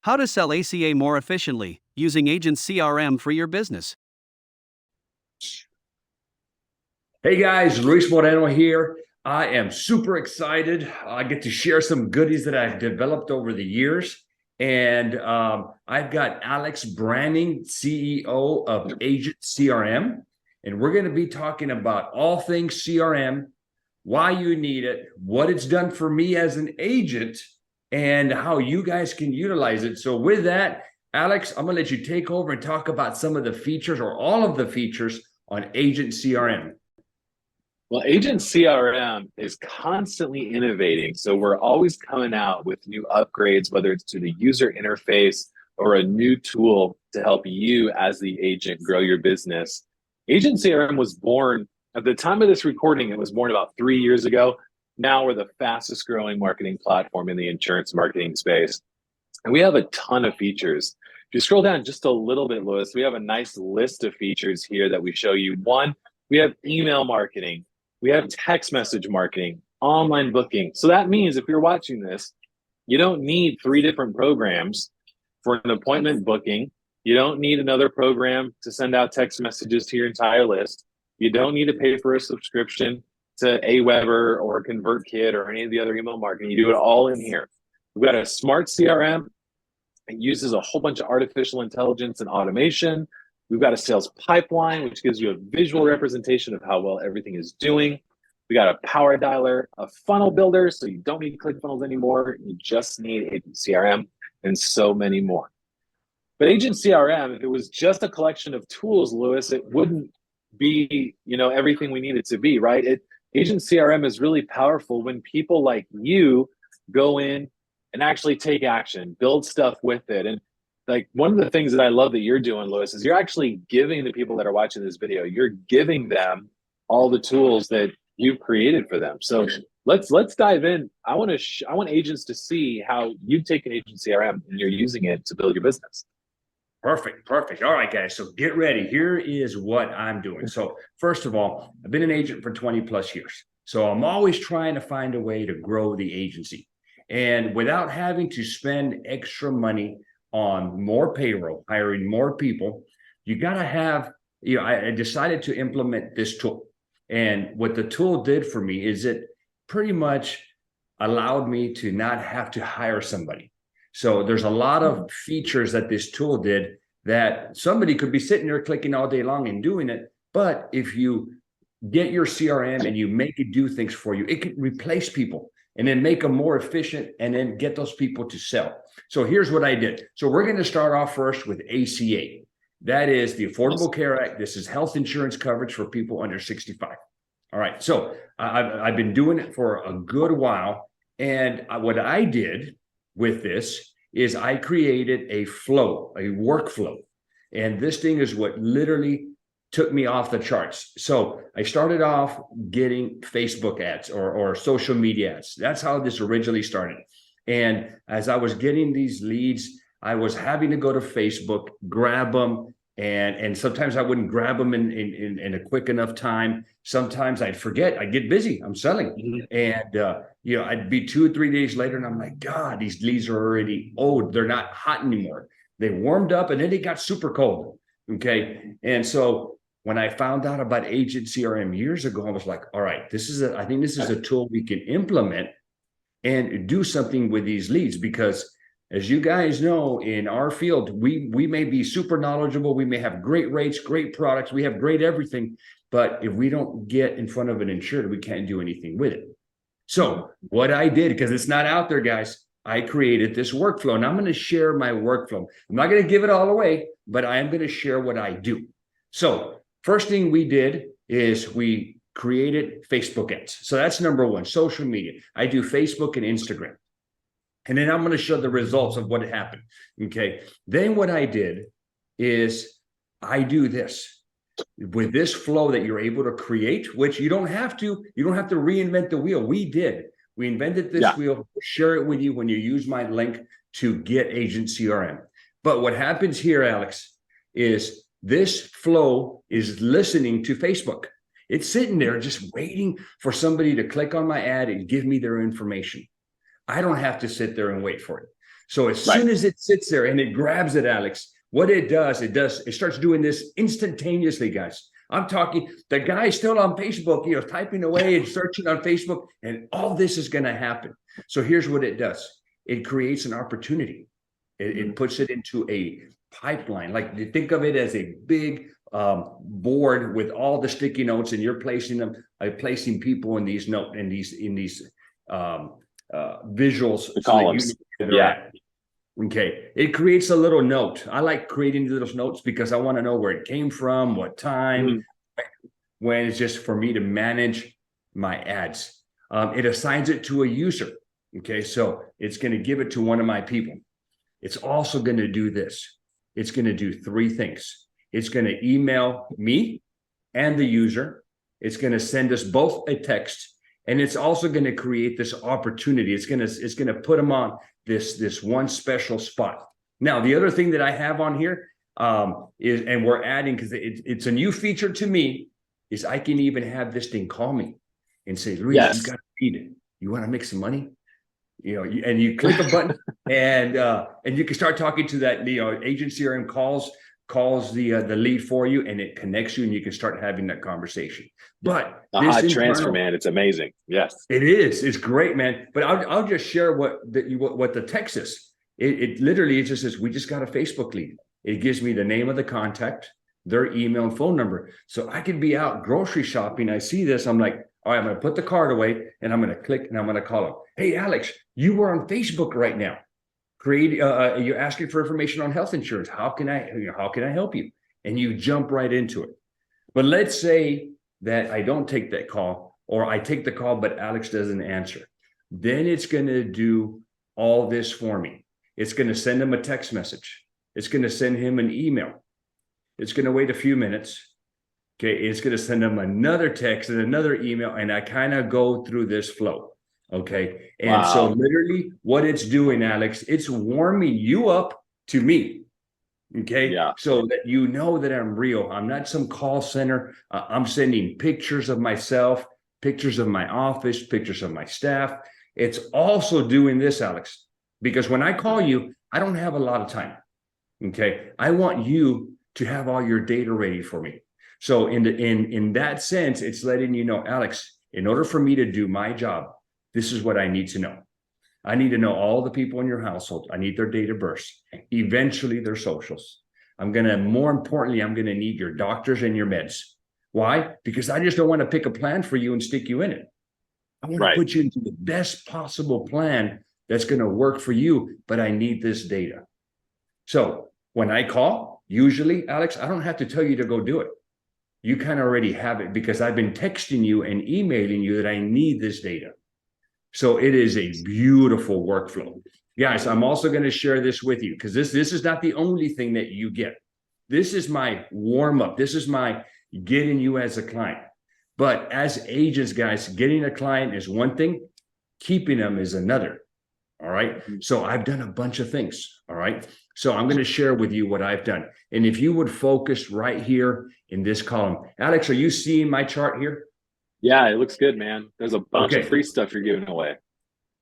How to sell ACA more efficiently using Agent CRM for your business. Hey guys, Luis Moreno here. I am super excited. I get to share some goodies that I've developed over the years. And I've got Alex Branning, CEO of Agent CRM. And we're going to be talking about all things CRM, why you need it, what it's done for me as an agent, and how you guys can utilize it. So with that, Alex, I'm going to let you take over and talk about some of the features or all of the features on Agent CRM. Well, Agent CRM is constantly innovating. So we're always coming out with new upgrades, whether it's to the user interface or a new tool to help you as the agent grow your business. Agent CRM was born at the time of this recording, it was born about 3 years ago. Now we're the fastest growing marketing platform in the insurance marketing space. And we have a ton of features. If you scroll down just a little bit, Louis, we have a nice list of features here that we show you. One, we have email marketing. We have text message marketing, online booking. So that means if you're watching this, you don't need 3 different programs for an appointment booking. You don't need another program to send out text messages to your entire list. You don't need to pay for a subscription to Aweber or ConvertKit or any of the other email marketing. You do it all in here. We've got a smart CRM. It uses a whole bunch of artificial intelligence and automation. We've got a sales pipeline, which gives you a visual representation of how well everything is doing. We got a power dialer, a funnel builder, so you don't need ClickFunnels anymore. You just need Agent CRM and so many more. But Agent CRM, if it was just a collection of tools, Louis, it wouldn't be, everything we need it to be, right? Agent CRM is really powerful when people like you go in and actually take action, build stuff with it. And like one of the things that I love that you're doing, Louis, is you're actually giving the people that are watching this video, you're giving them all the tools that you've created for them. So let's dive in. I want agents to see how you've taken Agent CRM and you're using it to build your business. Perfect. All right, guys. So get ready. Here is what I'm doing. So first of all, I've been an agent for 20 plus years. So I'm always trying to find a way to grow the agency. And without having to spend extra money on more payroll, hiring more people, you got to have, I decided to implement this tool. And what the tool did for me is it pretty much allowed me to not have to hire somebody. So there's a lot of features that this tool did that somebody could be sitting there clicking all day long and doing it. But if you get your CRM and you make it do things for you, it can replace people and then make them more efficient and then get those people to sell. So here's what I did. So we're going to start off first with ACA. That is the Affordable Care Act. This is health insurance coverage for people under 65. All right. So I've been doing it for a good while. And what I did with this is I created a flow, a workflow. And this thing is what literally took me off the charts. So I started off getting Facebook ads or social media ads. That's how this originally started. And as I was getting these leads, I was having to go to Facebook, grab them, and sometimes I wouldn't grab them in a quick enough time. Sometimes I'd forget. I'd get busy. I'm selling. And, I'd be 2 or 3 days later, and I'm like, God, these leads are already old. They're not hot anymore. They warmed up, and then they got super cold. Okay. And so when I found out about Agent CRM years ago, I was like, all right, I think this is a tool we can implement and do something with these leads, because as you guys know, in our field, we may be super knowledgeable. We may have great rates, great products. We have great everything. But if we don't get in front of an insured, we can't do anything with it. So what I did, because it's not out there, guys, I created this workflow. And I'm going to share my workflow. I'm not going to give it all away, but I am going to share what I do. So first thing we did is we created Facebook ads. So that's number one, social media. I do Facebook and Instagram. And then I'm going to show the results of what happened. Okay. Then what I did is I do this with this flow that you're able to create, which you don't have to reinvent the wheel. We invented this wheel. We'll share it with you when you use my link to get Agent CRM. But what happens here, Alex, is this flow is listening to Facebook. It's sitting there just waiting for somebody to click on my ad and give me their information. I don't have to sit there and wait for it. So as Right. soon as it sits there and it grabs it, Alex, what it starts doing this instantaneously, guys. I'm talking, the guy's still on Facebook, typing away and searching on Facebook, and all this is going to happen. So here's what it does. It creates an opportunity. It puts it into a pipeline. Like, you think of it as a big board with all the sticky notes, and you're placing them, placing people in these visuals. The columns. Yeah. Okay. It creates a little note. I like creating those notes because I want to know where it came from, what time, when it's just for me to manage my ads. It assigns it to a user. Okay. So it's going to give it to one of my people. It's also going to do this. It's going to do three things. It's going to email me and the user. It's going to send us both a text, and it's also going to create this opportunity. It's going to put them on this one special spot. Now, the other thing that I have on here is, and we're adding, because it's a new feature to me, is I can even have this thing call me and say, Luis, you got to feed it. You want to make some money? And you click a button and you can start talking to that, agent CRM calls the lead for you, and it connects you, and you can start having that conversation. But the hot transfer, man, it's amazing. Yes, it is. It's great, man. But I'll just share what the text is. It literally just says, we just got a Facebook lead. It gives me the name of the contact, their email and phone number. So I could be out grocery shopping. I see this. I'm like, all right, I'm going to put the card away, and I'm going to click, and I'm going to call them. Hey, Alex, you were on Facebook right now. You're asking for information on health insurance. How can I help you? And you jump right into it. But let's say that I don't take that call, or I take the call, but Alex doesn't answer. Then it's going to do all this for me. It's going to send him a text message. It's going to send him an email. It's going to wait a few minutes. Okay. It's going to send him another text and another email. And I kind of go through this flow. Okay. And so literally what it's doing, Alex, it's warming you up to me. Okay. Yeah. So that you know that I'm real. I'm not some call center. I'm sending pictures of myself, pictures of my office, pictures of my staff. It's also doing this, Alex, because when I call you, I don't have a lot of time. Okay. I want you to have all your data ready for me. So in that sense, it's letting you know, Alex, in order for me to do my job, this is what I need to know. I need to know all the people in your household. I need their date of birth, eventually their socials. More importantly, I'm going to need your doctors and your meds. Why? Because I just don't want to pick a plan for you and stick you in it. I want to put you into the best possible plan that's going to work for you, but I need this data. So when I call, usually, Alex, I don't have to tell you to go do it. You kind of already have it because I've been texting you and emailing you that I need this data. So it is a beautiful workflow. Guys, I'm also going to share this with you because this is not the only thing that you get. This is my warm-up. This is my getting you as a client. But as agents, guys, getting a client is one thing. Keeping them is another. All right. So I've done a bunch of things. All right. So I'm going to share with you what I've done. And if you would focus right here in this column. Alex, are you seeing my chart here? Yeah, it looks good, man. There's a bunch of free stuff you're giving away.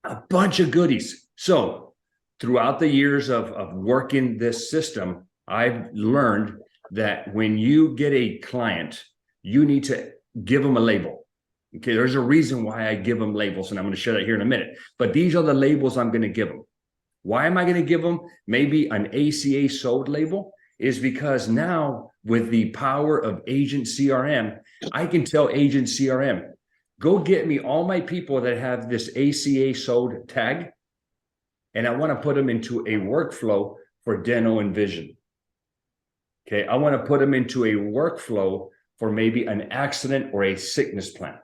A bunch of goodies. So throughout the years of working this system, I've learned that when you get a client, you need to give them a label. Okay, there's a reason why I give them labels, and I'm going to share that here in a minute. But these are the labels I'm going to give them. Why am I going to give them maybe an ACA sold label? Is because now with the power of Agent CRM, I can tell Agent CRM, go get me all my people that have this ACA sold tag, and I want to put them into a workflow for dental and vision. Okay, I want to put them into a workflow for maybe an accident or a sickness plan.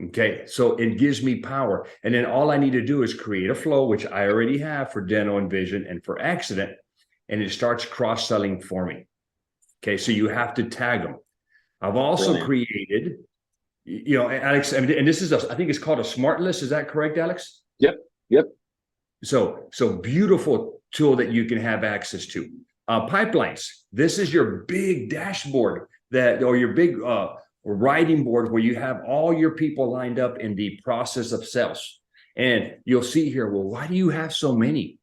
Okay, so it gives me power. And then all I need to do is create a flow, which I already have for dental and vision and for accident, and it starts cross-selling for me. Okay, so you have to tag them. I've also created, Alex, and this is, I think it's called a smart list. Is that correct, Alex? Yep. So beautiful tool that you can have access to. Pipelines. This is your big dashboard or your big writing board where you have all your people lined up in the process of sales. And you'll see here, well, why do you have so many?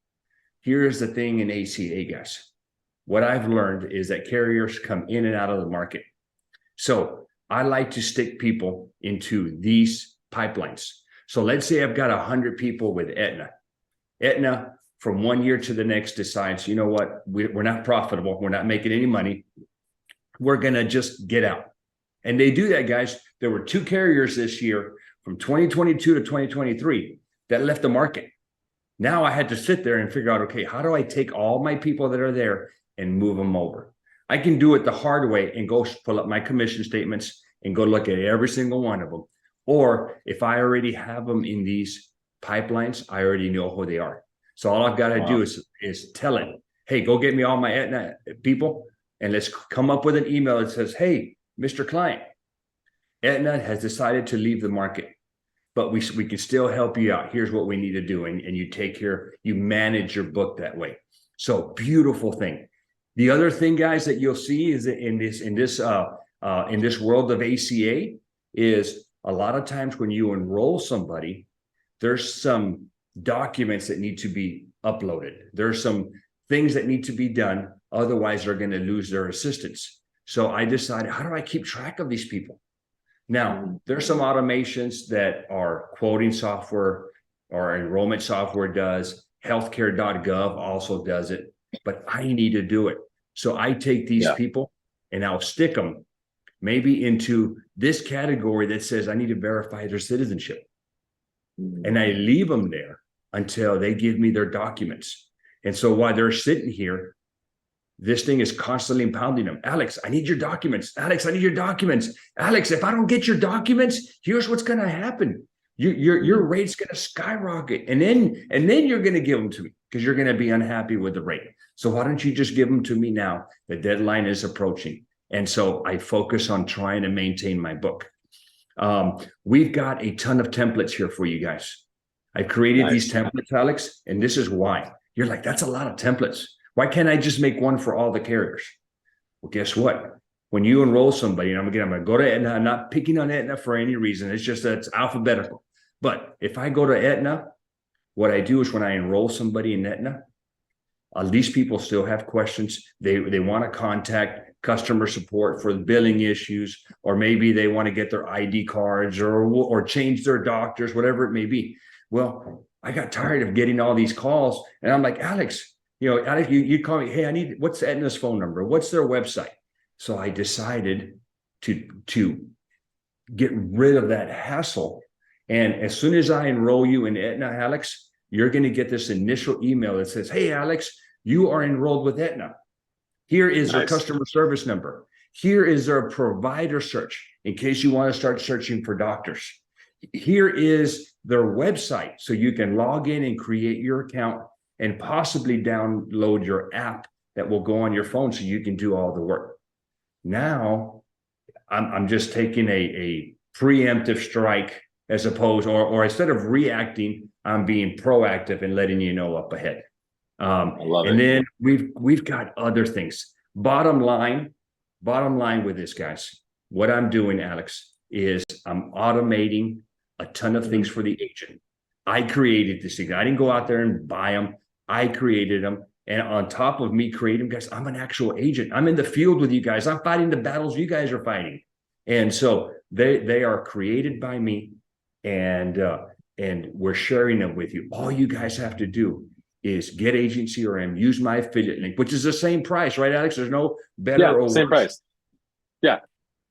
Here's the thing in ACA, guys. What I've learned is that carriers come in and out of the market. So I like to stick people into these pipelines. So let's say I've got 100 people with Aetna. Aetna, from one year to the next, decides, you know what, we're not profitable. We're not making any money. We're going to just get out. And they do that, guys. There were 2 carriers this year from 2022 to 2023 that left the market. Now I had to sit there and figure out, okay, how do I take all my people that are there and move them over? I can do it the hard way and go pull up my commission statements and go look at every single one of them. Or if I already have them in these pipelines, I already know who they are. So all I've got to do is tell it, hey, go get me all my Aetna people, and let's come up with an email that says, hey, Mr. Client, Aetna has decided to leave the market, but we can still help you out. Here's what we need to do. And you take care, you manage your book that way. So beautiful thing. The other thing, guys, that you'll see is that in this world of ACA is a lot of times when you enroll somebody, there's some documents that need to be uploaded. There's some things that need to be done. Otherwise, they're going to lose their assistance. So I decided, how do I keep track of these people? Now, there's some automations that our quoting software or enrollment software does. Healthcare.gov also does it, but I need to do it. So I take these people and I'll stick them maybe into this category that says I need to verify their citizenship. And I leave them there until they give me their documents. And so while they're sitting here, this thing is constantly impounding them. Alex, I need your documents. Alex, I need your documents. Alex, if I don't get your documents, here's what's going to happen. Your rate's going to skyrocket. And then you're going to give them to me because you're going to be unhappy with the rate. So why don't you just give them to me now? The deadline is approaching. And so I focus on trying to maintain my book. We've got a ton of templates here for you guys. I created these templates, Alex, and this is why. You're like, that's a lot of templates. Why can't I just make one for all the carriers? Well, guess what? When you enroll somebody, and I'm going to go to Aetna, I'm not picking on Aetna for any reason. It's just that it's alphabetical. But if I go to Aetna, what I do is when I enroll somebody in Aetna, these people still have questions. They want to contact customer support for the billing issues, or maybe they want to get their ID cards or change their doctors, whatever it may be. Well, I got tired of getting all these calls, and I'm like, Alex, Alex, you call me, hey, what's Aetna's phone number? What's their website? So I decided to get rid of that hassle. And as soon as I enroll you in Aetna, Alex, you're going to get this initial email that says, hey, Alex, you are enrolled with Aetna. Here is their customer service number. Here is their provider search in case you want to start searching for doctors. Here is their website so you can log in and create your account and possibly download your app that will go on your phone so you can do all the work. Now, I'm just taking a preemptive strike as opposed, or instead of reacting, I'm being proactive and letting you know up ahead. I love it. And then we've got other things. Bottom line with this, guys, what I'm doing, Alex, is I'm automating a ton of things for the agent. I created this thing. I didn't go out there and buy them. I created them. And on top of me creating them, guys, I'm an actual agent. I'm in the field with you guys. I'm fighting the battles you guys are fighting. And so they are created by me, and we're sharing them with you. All you guys have to do is get Agent CRM, use my affiliate link, which is the same price, right, Alex? There's no better or worse. Same price. Yeah.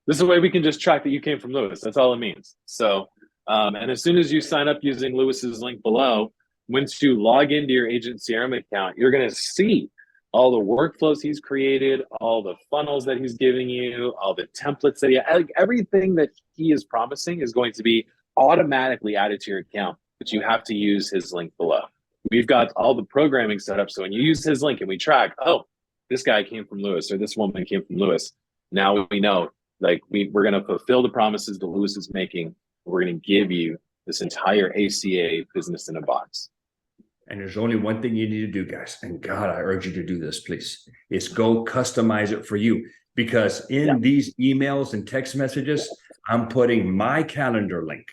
This is a way we can just track that you came from Lewis. That's all it means. So, and as soon as you sign up using Lewis's link below, once you log into your Agent CRM account, you're going to see all the workflows he's created, all the funnels that he's giving you, all the templates that everything that he is promising is going to be automatically added to your account, but you have to use his link below. We've got all the programming set up. So when you use his link and we track, oh, this guy came from Lewis or this woman came from Lewis. Now we know, like, we're going to fulfill the promises that Lewis is making. We're going to give you this entire ACA business in a box. And there's only one thing you need to do, guys. And God, I urge you to do this, please. Is go customize it for you. Because in these emails and text messages, I'm putting my calendar link.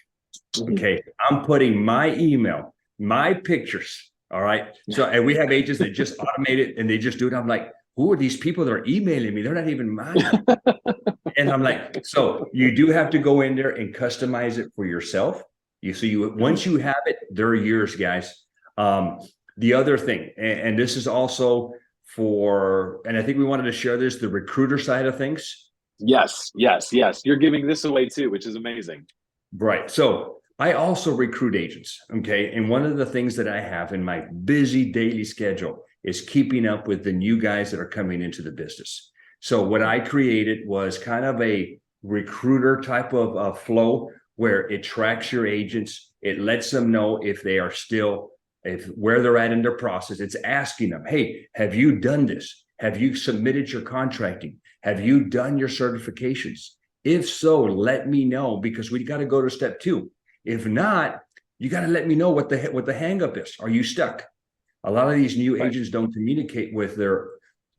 Okay. I'm putting my email, my pictures, All right. So, and we have agents that just automate it and they just do it. I'm like, who are these people that are emailing me? They're not even mine. And I'm like, so you do have to go in there and customize it for yourself. Once you have it, they're yours, guys. The other thing, and this is also for, and I think we wanted to share this, the recruiter side of things. Yes. You're giving this away too, which is amazing. Right. So I also recruit agents. Okay. And one of the things that I have in my busy daily schedule is keeping up with the new guys that are coming into the business. So what I created was kind of a recruiter type of flow where it tracks your agents. It lets them know if they are still, if where they're at in their process. It's asking them, hey, have you done this? Have you submitted your contracting? Have you done your certifications? If so, let me know, because we got to go to step 2. If not, you got to let me know what the hang up is. Are you stuck? A lot of these new agents don't communicate with their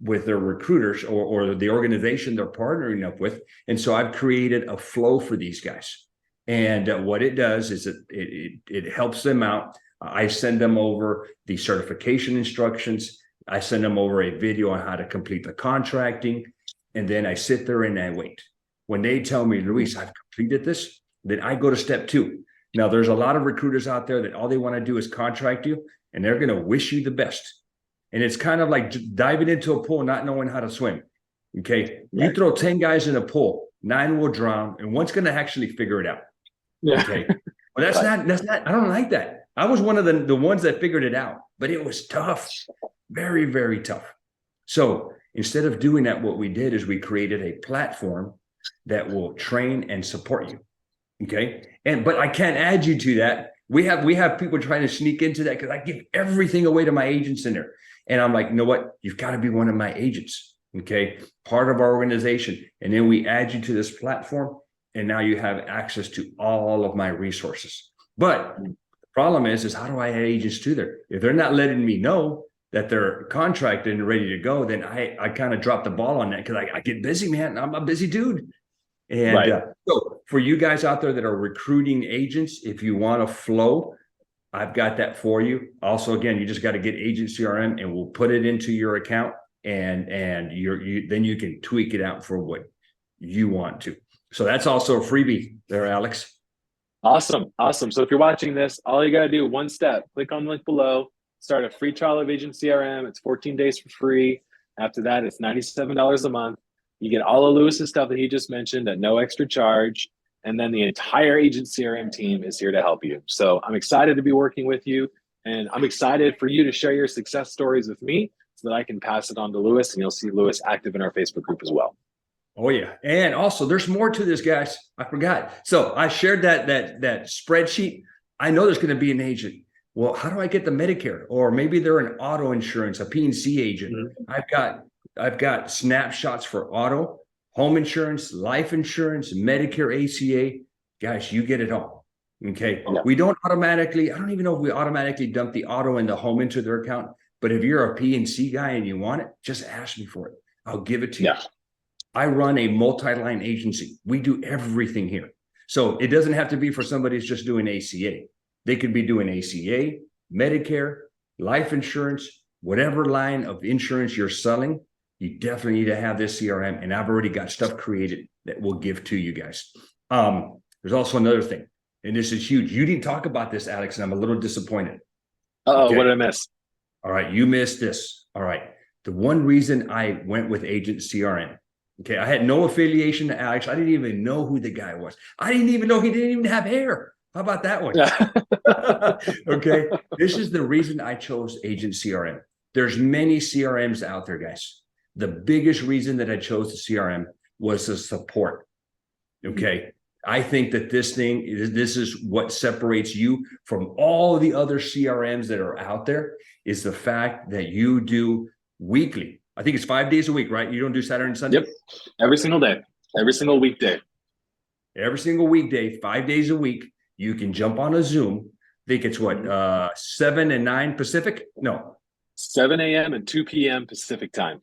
recruiters or the organization they're partnering up with. And so I've created a flow for these guys. And what it does is it helps them out. I send them over the certification instructions. I send them over a video on how to complete the contracting. And then I sit there and I wait. When they tell me, Luis, I've completed this, then I go to step 2. Now, there's a lot of recruiters out there that all they want to do is contract you, and they're going to wish you the best. And it's kind of like diving into a pool, not knowing how to swim. Okay. You throw 10 guys in a pool, 9 will drown, and one's going to actually figure it out. Yeah. Okay. Well, that's not, I don't like that. I was one of the ones that figured it out, but it was tough. Very, very tough. So instead of doing that, what we did is we created a platform that will train and support you. Okay. But I can't add you to that. We have people trying to sneak into that because I give everything away to my agents in there. And I'm like, you know what? You've got to be one of my agents. Okay. Part of our organization. And then we add you to this platform. And now you have access to all of my resources. But the problem is how do I add agents to there? If they're not letting me know that they're contracted and ready to go, then I kind of drop the ball on that because I get busy, man. I'm a busy dude. And so for you guys out there that are recruiting agents, if you want to flow, I've got that for you. Also, again, you just got to get Agent CRM and we'll put it into your account and then you can tweak it out for what you want to. So that's also a freebie there, Alex. Awesome. So if you're watching this, all you got to do, one step, click on the link below, start a free trial of Agent CRM. It's 14 days for free. After that, it's $97 a month. You get all of Lewis's stuff that he just mentioned at no extra charge. And then the entire Agent CRM team is here to help you. So I'm excited to be working with you. And I'm excited for you to share your success stories with me so that I can pass it on to Lewis. And you'll see Lewis active in our Facebook group as well. Oh, yeah. And also, there's more to this, guys. I forgot. So I shared that spreadsheet. I know there's going to be an agent. Well, how do I get the Medicare? Or maybe they're an auto insurance, a P&C agent. Mm-hmm. I've got snapshots for auto, home insurance, life insurance, Medicare, ACA. Guys, you get it all. Okay. Yeah. We don't automatically, I don't even know if we automatically dump the auto and the home into their account. But if you're a P&C guy and you want it, just ask me for it. I'll give it to you. I run a multi-line agency. We do everything here. So it doesn't have to be for somebody who's just doing ACA. They could be doing ACA, Medicare, life insurance, whatever line of insurance you're selling. You definitely need to have this CRM. And I've already got stuff created that we'll give to you guys. There's also another thing, and this is huge. You didn't talk about this, Alex, and I'm a little disappointed. Okay. What did I miss? All right. You missed this. All right. The one reason I went with Agent CRM. Okay, I had no affiliation to Alex. I didn't even know who the guy was. I didn't even know he didn't even have hair. How about that one? Okay, this is the reason I chose Agent CRM. There's many CRMs out there, guys. The biggest reason that I chose the CRM was the support. Okay, I think that this is what separates you from all the other CRMs that are out there is the fact that you do weekly. I think it's 5 days a week, right? You don't do Saturday and Sunday? Yep. Every single day. Every single weekday. Every single weekday, 5 days a week, you can jump on a Zoom. I think it's what, 7 and 9 Pacific? No. 7 a.m. and 2 p.m. Pacific time.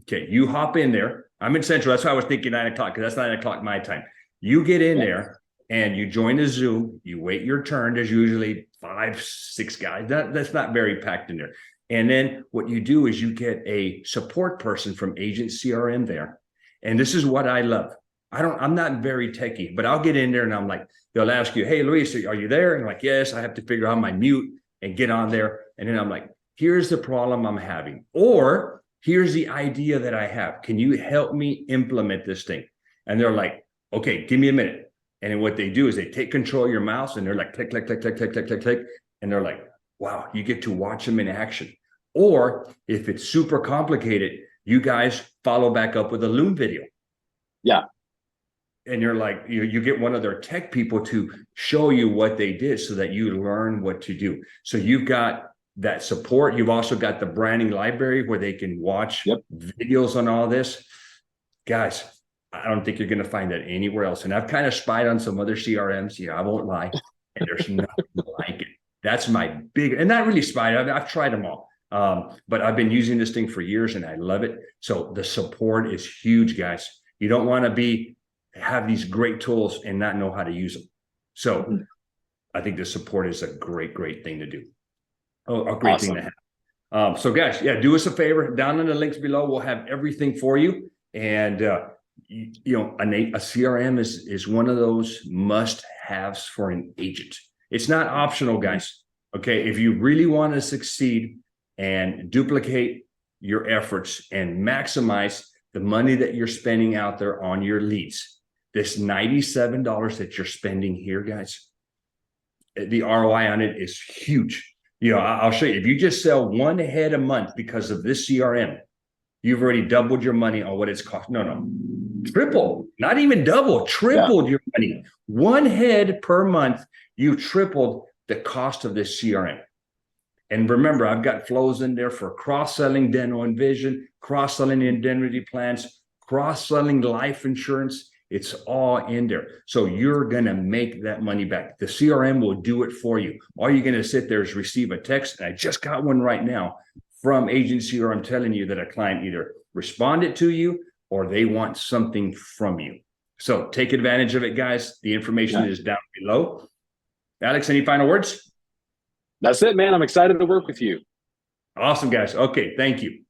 Okay, you hop in there. I'm in Central. That's why I was thinking 9 o'clock, because that's 9 o'clock my time. You get in there and you join a Zoom, you wait your turn. There's usually 5, 6 guys. That's not very packed in there. And then what you do is you get a support person from Agent CRM there. And this is what I love. I'm not very techie, but I'll get in there and I'm like, they'll ask you, hey, Luis, are you there? And I'm like, yes, I have to figure out my mute and get on there. And then I'm like, here's the problem I'm having, or here's the idea that I have. Can you help me implement this thing? And they're like, okay, give me a minute. And then what they do is they take control of your mouse and they're like, click, click, click, click, click, click, click, click. And they're like, wow, you get to watch them in action. Or if it's super complicated, you guys follow back up with a Loom video. Yeah. And you're like, you get one of their tech people to show you what they did so that you learn what to do. So you've got that support. You've also got the branding library where they can watch videos on all this. Guys, I don't think you're going to find that anywhere else. And I've kind of spied on some other CRMs. Yeah, I won't lie. And there's nothing like it. That's my big, and not really spied. I've tried them all. But I've been using this thing for years and I love it. So the support is huge, guys. You don't want to have these great tools and not know how to use them. So I think the support is a great, great thing to do. A great thing to have. So guys, yeah, do us a favor. Down in the links below, we'll have everything for you. And you know, a CRM is one of those must-haves for an agent. It's not optional, guys. Okay, if you really want to succeed and duplicate your efforts and maximize the money that you're spending out there on your leads, this $97 that you're spending here, guys, the ROI on it is huge. You know, I'll show you. If you just sell 1 head a month because of this CRM, you've already doubled your money on what it's cost. No, triple, not even double, tripled your money. 1 head per month, you tripled the cost of this CRM. And remember, I've got flows in there for cross-selling dental and vision, cross-selling indemnity plans, cross-selling life insurance. It's all in there. So you're going to make that money back. The CRM will do it for you. All you're going to sit there is receive a text. And I just got one right now from Agent CRM telling you that a client either responded to you or they want something from you. So take advantage of it, guys. The information is down below. Alex, any final words? That's it, man. I'm excited to work with you. Awesome, guys. Okay, thank you.